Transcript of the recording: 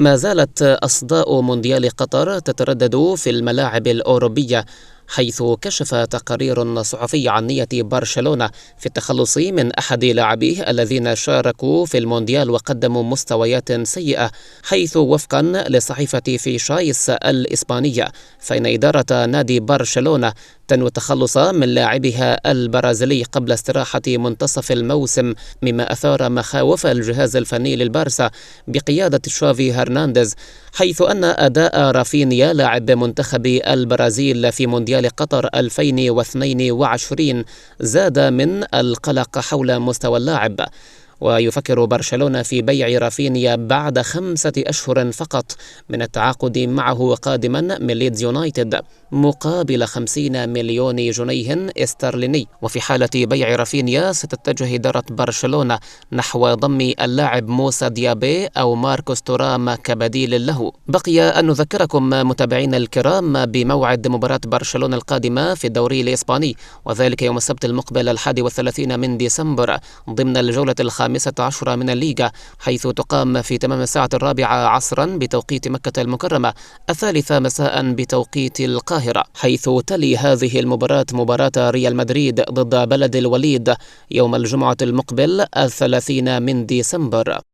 ما زالت أصداء مونديال قطر تتردد في الملاعب الأوروبية، حيث كشف تقارير صحفي عن نية برشلونة في التخلص من أحد لاعبيه الذين شاركوا في المونديال وقدموا مستويات سيئة، حيث وفقا لصحيفة فيشايس الإسبانية فإن إدارة نادي برشلونة تنوي التخلص من لاعبها البرازيلي قبل استراحة منتصف الموسم، مما أثار مخاوف الجهاز الفني للبارسا بقيادة شافي هرنانديز، حيث أن أداء رافينيا لاعب منتخب البرازيل في مونديال قطر 2022 زاد من القلق حول مستوى اللاعب. ويفكر برشلونة في بيع رافينيا بعد 5 أشهر فقط من التعاقد معه قادما من ليدز يونايتد مقابل 50 مليون جنيه استرليني. وفي حالة بيع رافينيا ستتجه إدارة برشلونة نحو ضم اللاعب موسى ديابي أو ماركوس تورام كبديل له. بقي أن نذكركم متابعين الكرام بموعد مباراة برشلونة القادمة في الدوري الإسباني، وذلك يوم السبت المقبل 31 من ديسمبر ضمن الجولة 15 من الليغا، حيث تقام في تمام الساعة 4 عصرا بتوقيت مكة المكرمة، 3 مساء بتوقيت القاهرة، حيث تلي هذه المباراة مباراة ريال مدريد ضد بلد الوليد يوم الجمعة المقبل 30 من ديسمبر.